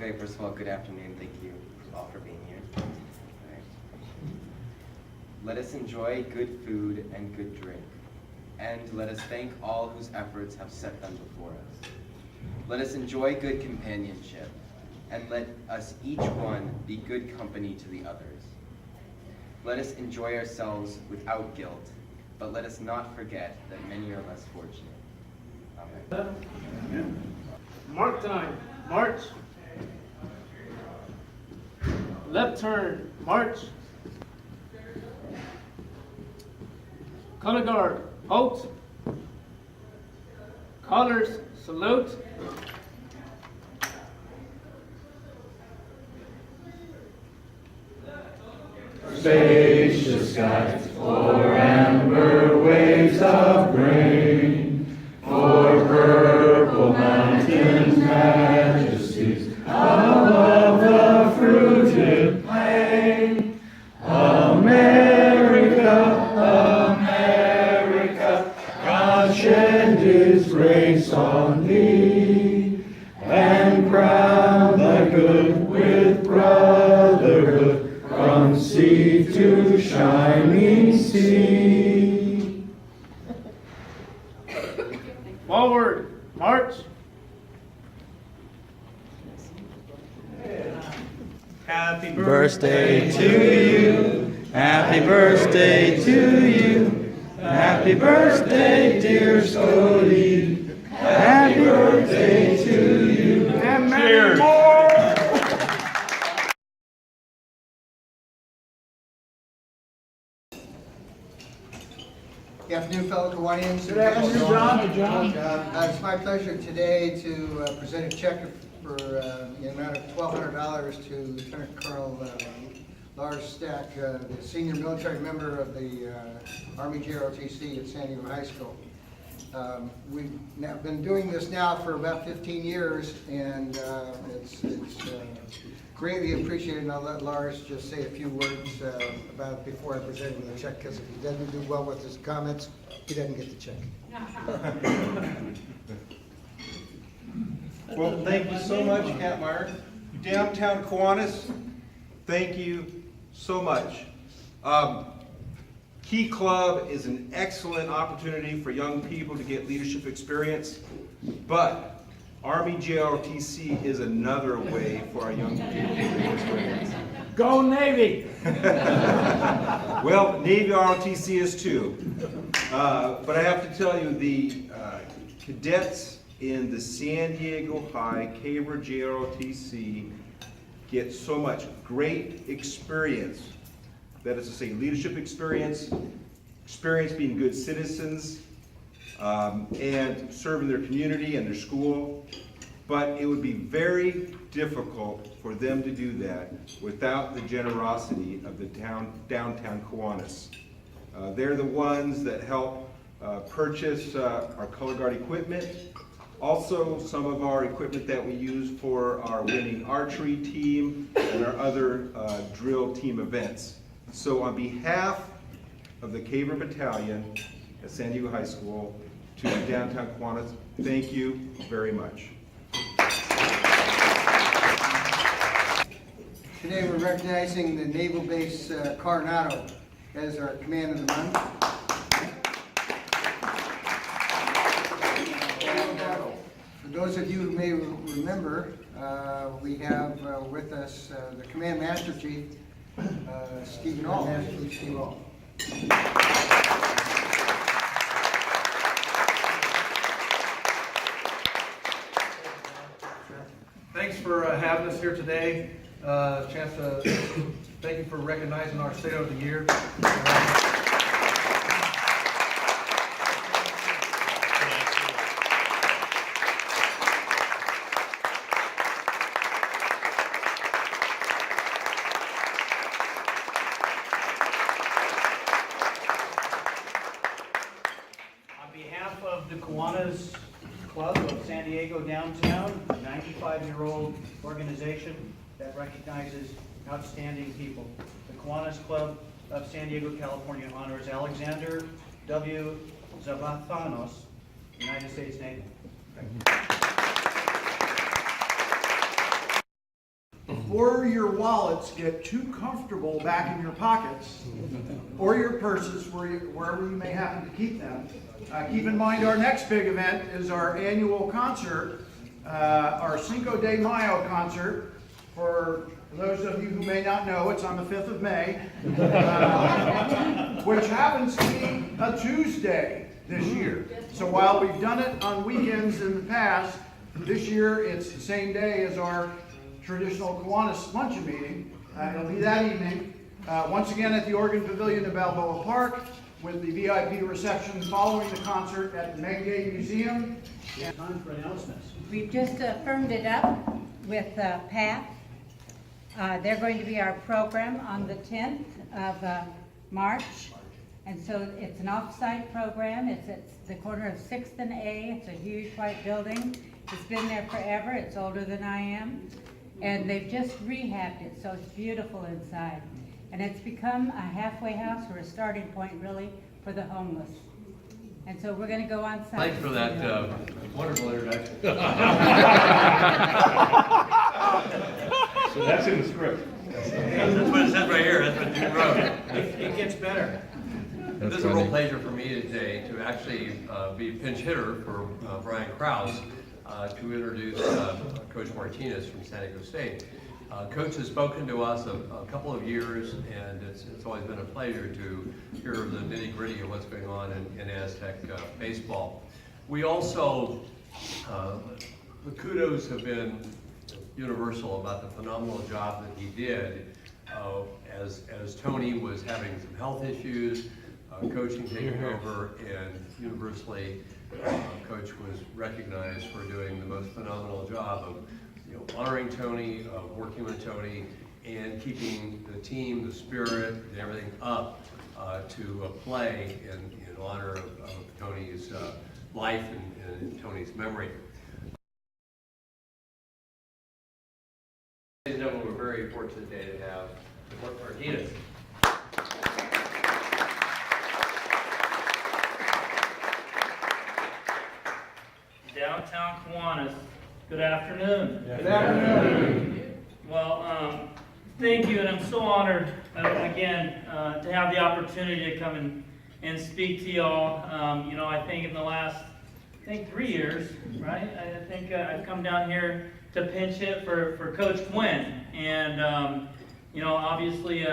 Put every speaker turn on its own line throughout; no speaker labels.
Okay, first of all, good afternoon. Thank you all for being here. All right. Let us enjoy good food and good drink, and let us thank all whose efforts have set them before us. Let us enjoy good companionship, and let us each one be good company to the others. Let us enjoy ourselves without guilt, but let us not forget that many are less fortunate. Amen.
Mark time, march. Left turn, march. Color guard, halt. Colors, salute.
Spacious skies for amber waves of grain, for purple mountains, majesties above the fruited plain. America, America, God shed His grace on thee, and crown thy good with brotherhood, from sea to shining sea.
Forward, march.
Happy birthday to you. Happy birthday to you. Happy birthday, dear Scotty. Happy birthday to you.
And many more.
Good afternoon, fellow Kiwanians.
Good afternoon, John.
It's my pleasure today to present a check for the amount of $1,200 to Lieutenant Colonel Lars Stack, the senior military member of the Army JROTC at San Diego High School. We've been doing this now for about 15 years, and it's greatly appreciated, and I'll let Lars just say a few words about it before I present him the check, because if he doesn't do well with his comments, he doesn't get the check.
Well, thank you so much, Catmeyer. Downtown Kiwanis, thank you so much. Key Club is an excellent opportunity for young people to get leadership experience, but Army JROTC is another way for our young people to get experience.
Go Navy.
Well, Navy ROTC is too. But I have to tell you, the cadets in the San Diego High Caver JROTC get so much great experience. That is to say, leadership experience, experience being good citizens, and serving their community and their school. But it would be very difficult for them to do that without the generosity of the downtown Kiwanis. They're the ones that help purchase our color guard equipment, also some of our equipment that we use for our winning archery team and our other drill team events. So on behalf of the Caver Battalion at San Diego High School to downtown Kiwanis, thank you very much.
Today we're recognizing the Naval Base Coronado as our Command of the Month. For those of you who may remember, we have with us the Command Master Chief, Stephen All. Master Chief Steve All.
Thanks for having us here today. Chance to thank you for recognizing our Sailor of the Year.
On behalf of the Kiwanis Club of San Diego Downtown, a 95-year-old organization that recognizes outstanding people. The Kiwanis Club of San Diego, California honors Alexander W. Zavathanos, United States Navy. Thank you.
before your wallets get too comfortable back in your pockets or your purses, wherever you may happen to keep them, keep in mind our next big event is our annual concert, our Cinco de Mayo concert. For those of you who may not know, it's on the 5th of May, which happens to be a Tuesday this year. So while we've done it on weekends in the past, this year it's the same day as our traditional Kiwanis luncheon meeting. It'll be that evening, once again at the Organ Pavilion in Balboa Park, with the VIP reception following the concert at the Mengay Museum.
Time for announcements.
We've just firmed it up with Pat. They're going to be our program on the 10th of March. And so it's an off-site program. It's at the corner of 6th and A. It's a huge white building. It's been there forever. It's older than I am. And they've just rehabbed it, so it's beautiful inside. And it's become a halfway house or a starting point, really, for the homeless. And so we're going to go on site.
Thanks for that wonderful introduction.
So that's in the script.
That's what it says right here. That's what you wrote.
It gets better.
This is a real pleasure for me today to actually be pinch hitter for Brian Krause to introduce Coach Martinez from San Diego State. Coach has spoken to us a couple of years, and it's always been a pleasure to hear the nitty-gritty of what's going on in Aztec baseball. We also, the kudos have been universal about the phenomenal job that he did as Tony was having some health issues, coaching taking over, and universally Coach was recognized for doing the most phenomenal job of honoring Tony, working with Tony, and keeping the team, the spirit, and everything up to play in honor of Tony's life and Tony's memory. Ladies and gentlemen, we're very fortunate today to have Martinez.
Downtown Kiwanis, good afternoon.
Good afternoon.
Well, thank you, and I'm so honored again to have the opportunity to come and speak to y'all. I think in the last 3 years, right? I think I've come down here to pinch hit for Coach Quinn, and obviously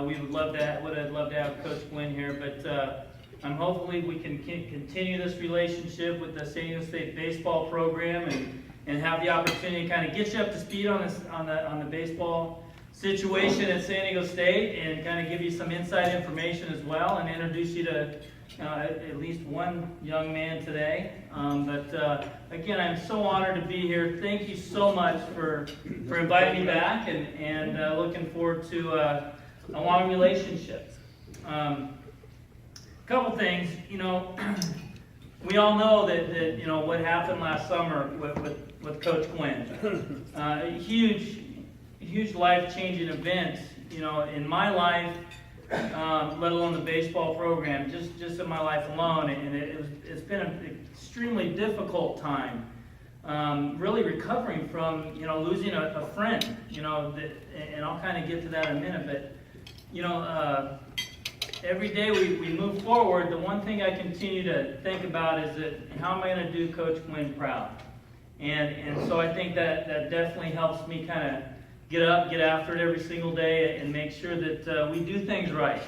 we would love to have Coach Quinn here, but hopefully we can continue this relationship with the San Diego State baseball program and have the opportunity to kind of get you up to speed on the baseball situation at San Diego State, and kind of give you some inside information as well, and introduce you to at least one young man today. But again, I'm so honored to be here. Thank you so much for inviting me back, and looking forward to a long relationship. Couple things, we all know that what happened last summer with Coach Quinn. Huge life-changing event, in my life, let alone the baseball program, just in my life alone. And it's been an extremely difficult time, really recovering from losing a friend. And I'll kind of get to that in a minute. But every day we move forward, the one thing I continue to think about is that how am I going to do Coach Quinn proud? And so I think that definitely helps me kind of get after it every single day, and make sure that we do things right,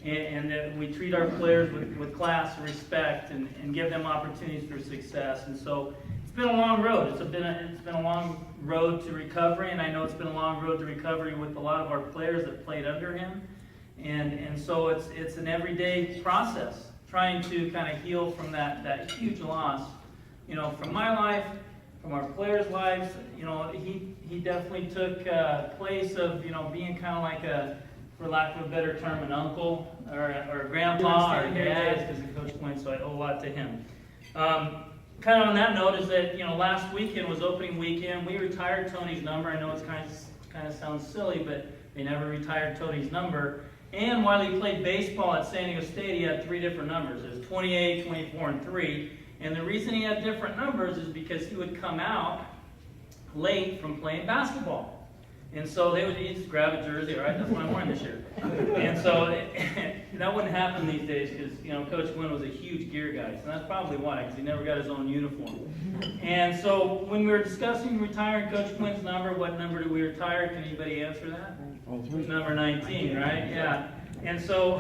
and that we treat our players with class and respect, and give them opportunities for success. And so it's been a long road. It's been a long road to recovery, and I know it's been a long road to recovery with a lot of our players that played under him. And so it's an everyday process, trying to kind of heal from that huge loss, from my life, from our players' lives. He definitely took place of being kind of like for lack of a better term, an uncle or a grandpa or dad, because of Coach Quinn. So I owe a lot to him. Kind of on that note is that last weekend was opening weekend. We retired Tony's number. I know it's kind of sounds silly, but they never retired Tony's number. And while he played baseball at San Diego State, he had 3 different numbers. It was 28, 24, and 3. And the reason he had different numbers is because he would come out late from playing basketball. And so they would just grab a jersey, right? That's what I'm wearing this year. And so that wouldn't happen these days because, you know, Coach Quinn was a huge gear guy. So that's probably why, because he never got his own uniform. And so when we were discussing retiring Coach Quinn's number, what number do we retire? Can anybody answer that? Number 19, right? Yeah. And so,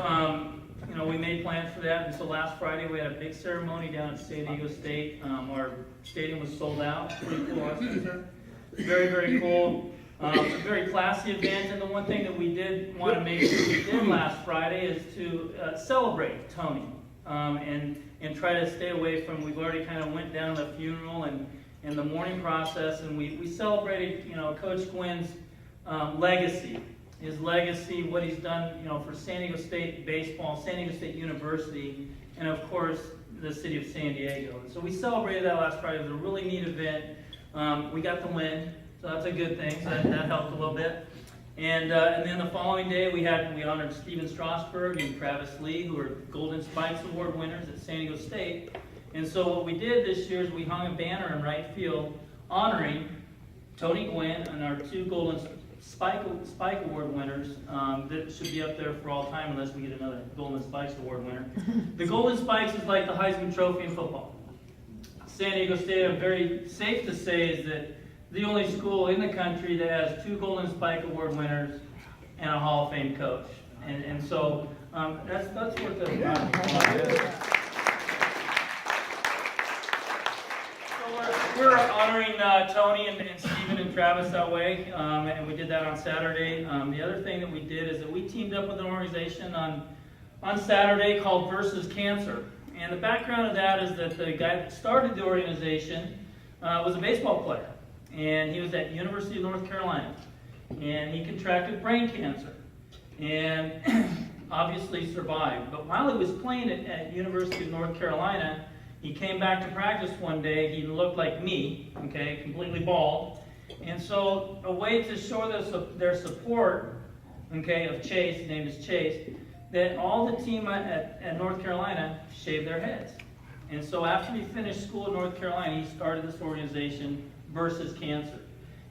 you know, we made plans for that. And so last Friday we had a big ceremony down at San Diego State. Our stadium was sold out. Pretty cool, wasn't it? Very, very cool. A very classy event, and the one thing that we did want to make sure we did last Friday is to celebrate Tony and try to stay away from. We've already kind of went down the funeral and the mourning process, and we celebrated, you know, Coach Quinn's legacy, his legacy, what he's done, you know, for San Diego State baseball, San Diego State University, and of course the city of San Diego. And so we celebrated that last Friday. It was a really neat event. We got the win. So that's a good thing. So that helped a little bit. And then the following day we honored Steven Strasburg and Travis Lee, who are Golden Spikes Award winners at San Diego State. And so what we did this year is we hung a banner in right field honoring Tony Gwynn and our 2 Golden Spike Award winners that should be up there for all time unless we get another Golden Spikes Award winner. The Golden Spikes is like the Heisman Trophy in football. San Diego State, I'm very safe to say, is that the only school in the country that has 2 Golden Spike Award winners and a Hall of Fame coach. And so that's worth it. So we're honoring Tony and Stephen and Travis that way, and we did that on Saturday. The other thing that we did is that we teamed up with an organization on Saturday called Versus Cancer. And the background of that is that the guy that started the organization was a baseball player. And he was at University of North Carolina, and he contracted brain cancer, and obviously survived. But while he was playing at University of North Carolina, he came back to practice one day. He looked like me, okay, completely bald. And so a way to show their support, okay, of Chase, his name is Chase, that all the team at North Carolina shaved their heads. And so after he finished school in North Carolina, he started this organization, Versus Cancer.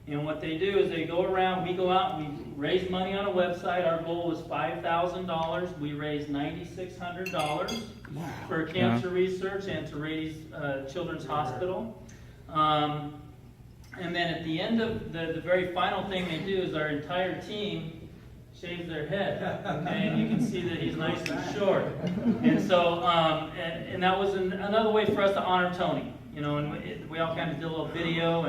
And what they do is they go around, we go out, we raise money on a website. Our goal was $5,000. We raised $9,600 for cancer research and to Rady's Children's Hospital. And then at the end of the very final thing they do is our entire team shaves their head, okay? And you can see that he's nice and short. And so, and that was another way for us to honor Tony. You know, and we all kind of did a little video,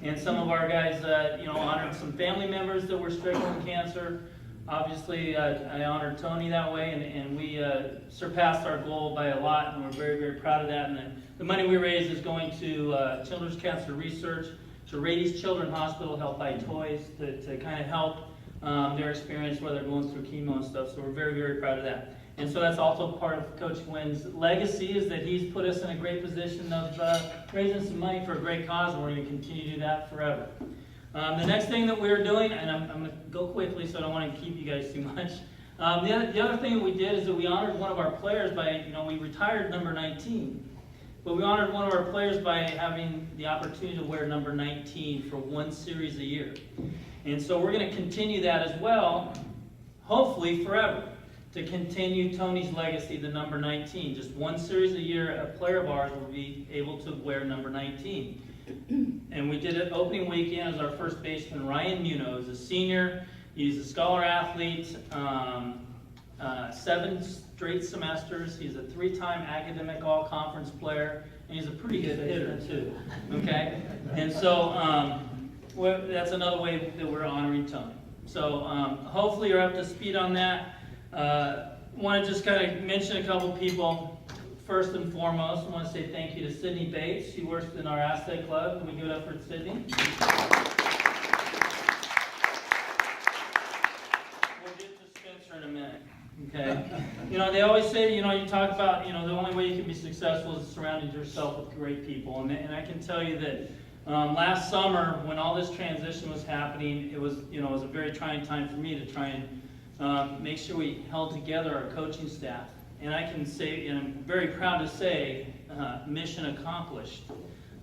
and some of our guys, you know, honored some family members that were stricken with cancer. Obviously, I honored Tony that way, and we surpassed our goal by a lot, and we're very, very proud of that. And the money we raised is going to Children's Cancer Research, to Rady's Children's Hospital, help buy toys to kind of help their experience where they're going through chemo and stuff. So we're very, very proud of that. And so that's also part of Coach Quinn's legacy, is that he's put us in a great position of raising some money for a great cause, and we're going to continue to do that forever. The next thing that we're doing, and I'm going to go quickly so I don't want to keep you guys too much. The other thing that we did is that we honored one of our players by, you know, we retired number 19. But we honored one of our players by having the opportunity to wear number 19 for 1 series a year. And so we're going to continue that as well, hopefully forever, to continue Tony's legacy, the number 19. Just 1 series a year, a player of ours will be able to wear number 19. And we did it opening weekend as our first baseman, Ryan Munoz, a senior. He's a scholar athlete, 7 straight semesters. He's a 3-time academic all-conference player, and he's a pretty good hitter too, okay? And so that's another way that we're honoring Tony. So hopefully you're up to speed on that. Want to just kind of mention a couple people. First and foremost, I want to say thank you to Sydney Bates. She works in our Aztec Club. Can we give it up for Sydney? We'll get to Spencer in a minute. Okay. You know, they always say, you know, you talk about, you know, the only way you can be successful is surrounding yourself with great people. And I can tell you that last summer, when all this transition was happening, it was, you know, it was a very trying time for me to try and make sure we held together our coaching staff. And I can say, and I'm very proud to say, mission accomplished.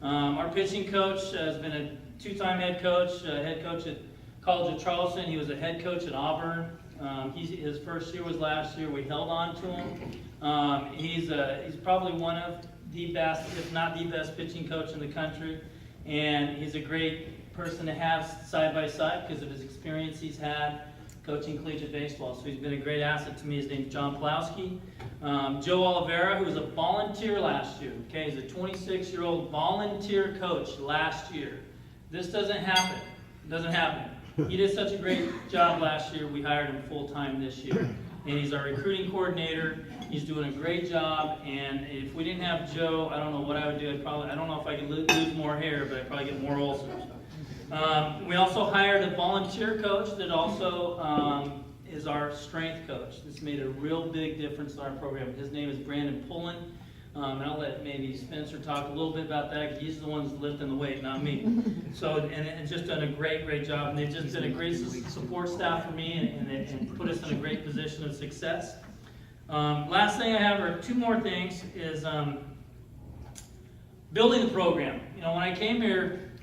Our pitching coach has been a 2-time head coach at College of Charleston. He was a head coach at Auburn. His first year was last year. We held on to him. He's probably one of the best, if not the best, pitching coach in the country. And he's a great person to have side by side because of his experience he's had coaching collegiate baseball. So he's been a great asset to me. His name's John Plowski. Joe Oliveira, who was a volunteer last year. Okay, he's a 26-year-old volunteer coach last year. This doesn't happen. It doesn't happen. He did such a great job last year, we hired him full-time this year. And he's our recruiting coordinator. He's doing a great job, and if we didn't have Joe, I don't know what I would do. I don't know if I could lose more hair, but I'd probably get more ulcers. We also hired a volunteer coach that also is our strength coach. This made a real big difference in our program. His name is Brandon Pullen. And I'll let maybe Spencer talk a little bit about that, because he's the one who's lifting the weight, not me. So, and just done a great job. And they've just been a great support staff for me, and put us in a great position of success. Last thing I have, or two more things, is building the program. You know, when I came here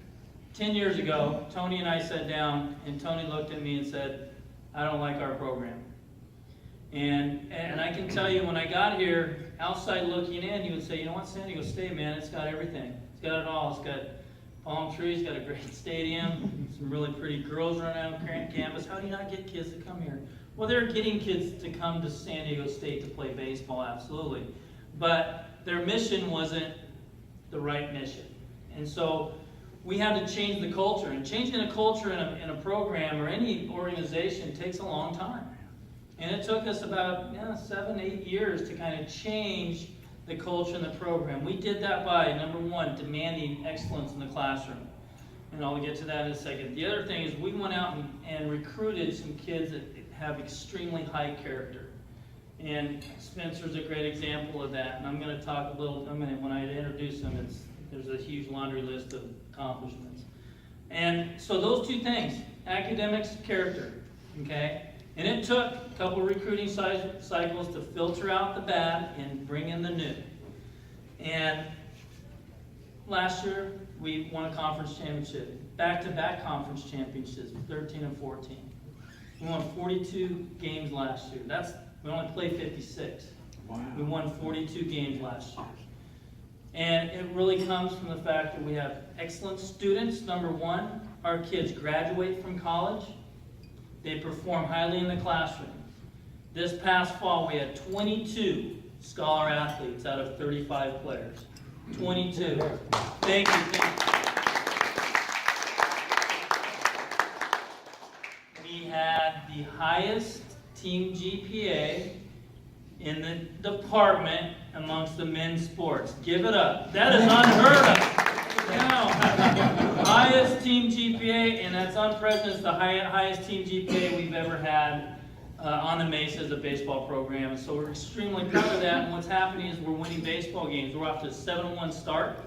10 years ago, Tony and I sat down, and Tony looked at me and said, "I don't like our program." And I can tell you, when I got here, outside looking in, he would say, "You know what, San Diego State, man, it's got everything. It's got it all. It's got palm trees, got a great stadium, some really pretty girls running out on campus. How do you not get kids to come here?" Well, they're getting kids to come to San Diego State to play baseball, absolutely. But their mission wasn't the right mission. And so we had to change the culture. And changing a culture in a program or any organization takes a long time. And it took us about 7-8 years to kind of change the culture in the program. We did that by, number one, demanding excellence in the classroom. And I'll get to that in a second. The other thing is we went out and recruited some kids that have extremely high character. And Spencer's a great example of that. And I'm going to talk a little, when I introduce him, there's a huge laundry list of accomplishments. And so those two things, academics, character, okay? And it took a couple of recruiting cycles to filter out the bad and bring in the new. And last year, we won a conference championship, back-to-back conference championships, 13 and 14. We won 42 games last year. We only played 56. Wow. We won 42 games last year. And it really comes from the fact that we have excellent students, number one. Our kids graduate from college. They perform highly in the classroom. This past fall, we had 22 scholar athletes out of 35 players. 22. Thank you. We had the highest team GPA in the department amongst the men's sports. Give it up. That is unheard of. Now, highest team GPA, and that's unprecedented. It's the highest team GPA we've ever had on the Mesa as a baseball program. And so we're extremely proud of that. And what's happening is we're winning baseball games. We're off to a 7-1 start.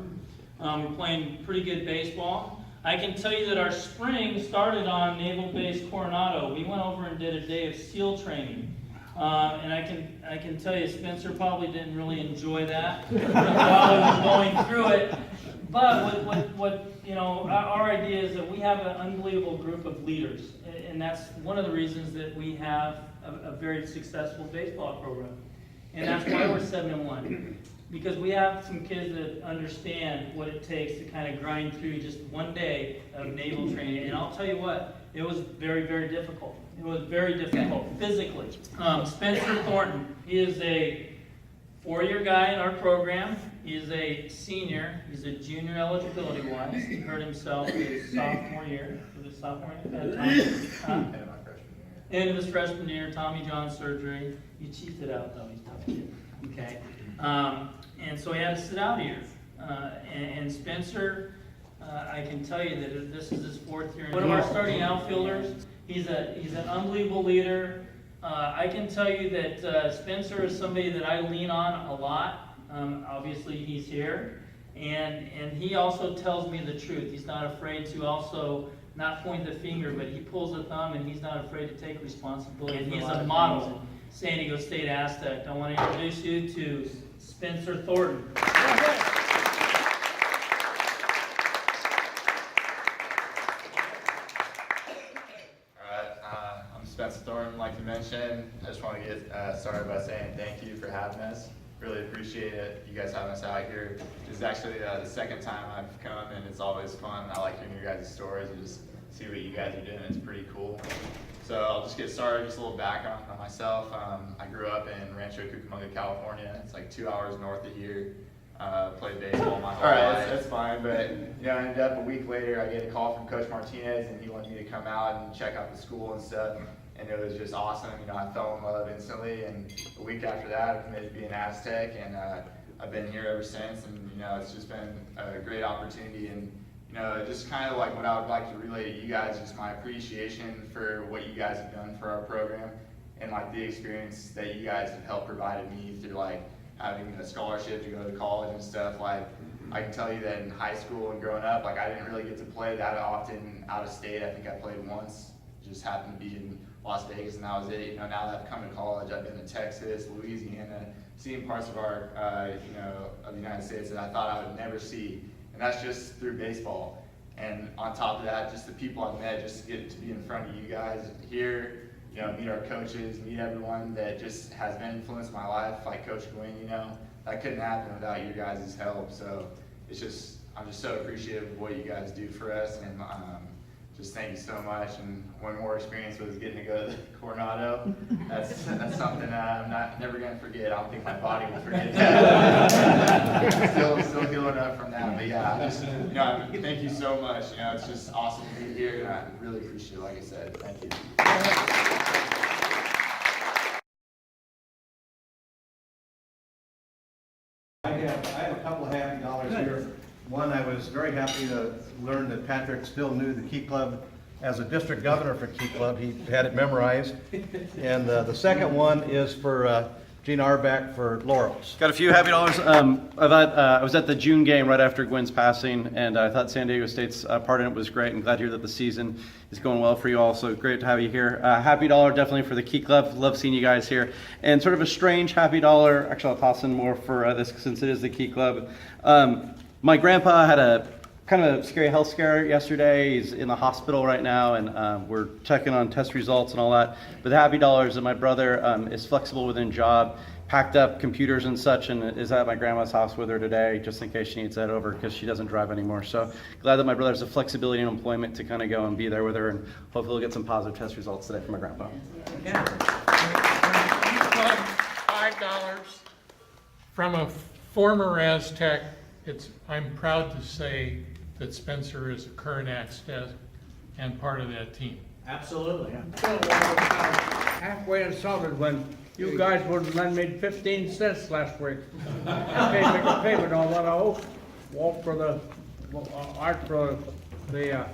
We're playing pretty good baseball. I can tell you that our spring started on Naval Base Coronado. We went over and did a day of SEAL training. And I can tell you, Spencer probably didn't really enjoy that while he was going through it. But what our idea is that we have an unbelievable group of leaders, and that's one of the reasons that we have a very successful baseball program, and that's why we're 7-1, because we have some kids that understand what it takes to kind of grind through just one day of naval training. And I'll tell you what, it was very, very difficult. It was very difficult physically. Spencer Thornton, he is a 4-year guy in our program. He is a senior. He's a junior eligibility-wise. He hurt himself his sophomore year. Was it sophomore year? End of his freshman year, Tommy John surgery. You cheated it out, though. He's a tough kid. Okay. And so he had to sit out a year. And Spencer, I can tell you that this is his 4th year. One of our starting outfielders. He's an unbelievable leader. I can tell you that Spencer is somebody that I lean on a lot. Obviously, he's here. And he also tells me the truth. He's not afraid to also not point the finger, but he pulls the thumb, and he's not afraid to take responsibility. And he's a model San Diego State Aztec. I want to introduce you to Spencer Thornton.
like to mention, I just want to get started by saying thank you for having us. Really appreciate it. You guys having us out here. This is actually the second time I've come, and it's always fun. I like hearing your guys' stories and just see what you guys are doing. It's pretty cool. So I'll just get started. Just a little background on myself. I grew up in Rancho Cucamonga, California. It's like 2 hours north of here. Played baseball my whole life. That's fine, but you know, I ended up a week later, I get a call from Coach Martinez, and he wanted me to come out and check out the school and stuff, and it was just awesome. You know, I fell in love instantly, and a week after that, I committed to be an Aztec, and I've been here ever since, and you know, it's just been a great opportunity, and you know, just kind of like what I would like to relay to you guys, just my appreciation for what you guys have done for our program, and like the experience that you guys have helped provided me through like having a scholarship to go to college and stuff. Like, I can tell you that in high school and growing up, like I didn't really get to play that often out of state. I think I played once, just happened to be in Las Vegas, and that was it. You know, now that I've come to college, I've been to Texas, Louisiana, seeing parts of our, you know, of the United States that I thought I would never see, and that's just through baseball. And on top of that, just the people I've met, just to get to be in front of you guys here, you know, meet our coaches, meet everyone that just has been influenced my life, like Coach Gwynn, you know, that couldn't happen without you guys' help. So it's just, I'm just so appreciative of what you guys do for us, and just thank you so much. And one more experience was getting to go to the Coronado. That's something I'm never gonna forget. I don't think my body will forget that. still healing up from that. But yeah, just, you know, thank you so much. You know, it's just awesome to be here, and I really appreciate it. Like I said, thank you.
I have a couple of happy dollars here. One, I was very happy to learn that Patrick still knew the Key Club as a district governor for Key Club. He had it memorized. And the second one is for Gene Arbeck for Laurels.
Got a few happy dollars. I was at the June game right after Gwen's passing, and I thought San Diego State's part in it was great, and glad to hear that the season is going well for you all, so great to have you here. Happy dollar definitely for the Key Club. Love seeing you guys here. And sort of a strange happy dollar, actually I'll toss in more for this since it is the Key Club. My grandpa had a kind of a scary health scare yesterday. He's in the hospital right now, and we're checking on test results and all that. But the happy dollar is that my brother is flexible within job, packed up computers and such, and is at my grandma's house with her today, just in case she needs that over, because she doesn't drive anymore. So glad that my brother has the flexibility and employment to kind of go and be there with her, and hopefully we'll get some positive test results today from my grandpa.
Yeah. $5 from a former Aztec. I'm proud to say that Spencer is a current Aztec and part of that team.
Absolutely.
Halfway insulted when you guys wouldn't lend me 15 cents last week. I paid payment on what I owe. Walk for the art for the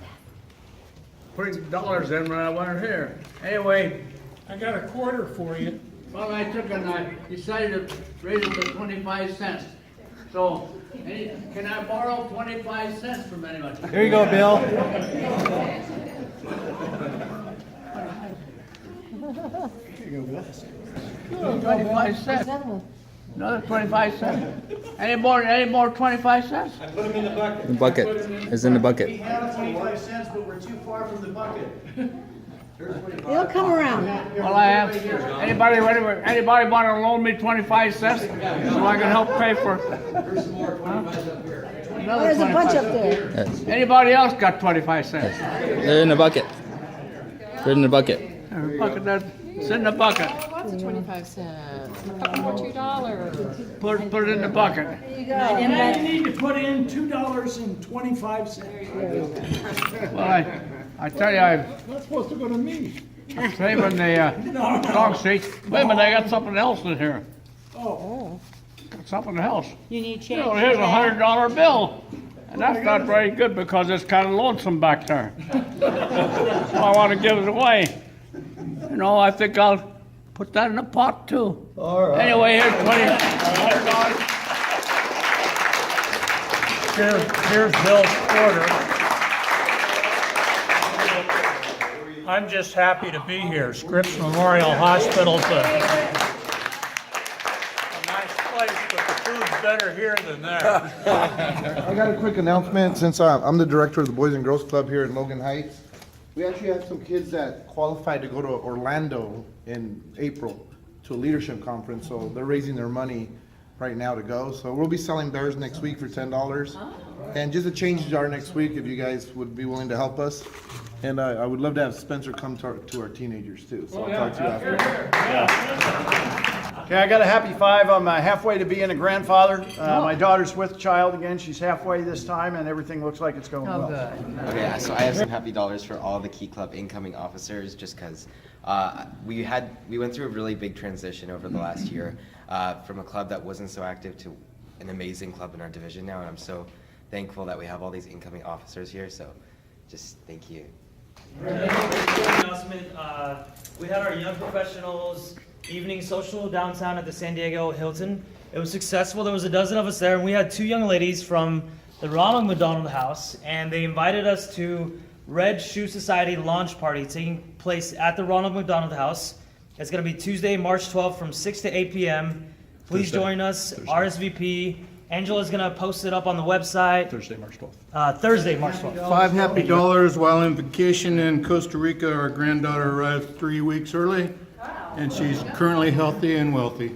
putting dollars in when I wasn't here. Anyway,
I got a quarter for you.
well, I took and I decided to raise it to 25 cents. So, can I borrow 25 cents from anybody?
Here you go, Bill. Here you go, Bill.
25 cents. Another 25 cents. Any more 25 cents?
I put them in the bucket.
The bucket is in the bucket.
We have 25 cents, but we're too far from the bucket.
It'll come around.
Well, I have. Anybody want to loan me 25 cents so I can help pay for?
There's some more 25s up here.
Another
There's a
25
bunch up
cents.
there.
Yes.
Anybody else got 25 cents?
They're in the bucket. They're in the bucket.
It's in the bucket.
What's 25 cents? A couple more $2.
Put it in the bucket.
There you go.
And you need to put in $2.25.
Well, I tell you, I'm
That's supposed to go to me.
saving the dog seat. Wait a minute, I got something else in here.
Oh.
Got something else.
You need change.
Oh, here's a $100 bill. And that's not very good because it's kind of lonesome back there. So I want to give it away. You know, I think I'll put that in a pot too.
All right.
Anyway, here's $20.
Here's Bill's quarter. I'm just happy to be here. Scripps Memorial Hospital's a nice place, but the food's better here than there.
I got a quick announcement. Since I'm the director of the Boys and Girls Club here in Logan Heights, We actually have some kids that qualified to go to Orlando in April to a leadership conference, so they're raising their money right now to go. So we'll be selling bears next week for $10. And just a change jar next week if you guys would be willing to help us. And I would love to have Spencer come to our teenagers too, so I'll talk to you after.
Okay, I got a happy 5. I'm halfway to being a grandfather. My daughter's with child again. She's halfway this time, and everything looks like it's going well.
Okay, so I have some happy dollars for all the Key Club incoming officers, just because we went through a really big transition over the last year from a club that wasn't so active to an amazing club in our division now, and I'm so thankful that we have all these incoming officers here. So, just thank you.
Announcement. We had our young professionals evening social downtown at the San Diego Hilton. It was successful. There was a dozen of us there, and we had 2 young ladies from the Ronald McDonald House, and they invited us to Red Shoe Society launch party taking place at the Ronald McDonald House. It's going to be Tuesday, March 12th from 6 to 8 p.m. Please join us. RSVP. Angela's going to post it up on the website.
Thursday, March 12th.
Thursday, March 12th.
$5 happy while on vacation in Costa Rica. Our granddaughter arrived 3 weeks early, and she's currently healthy and wealthy.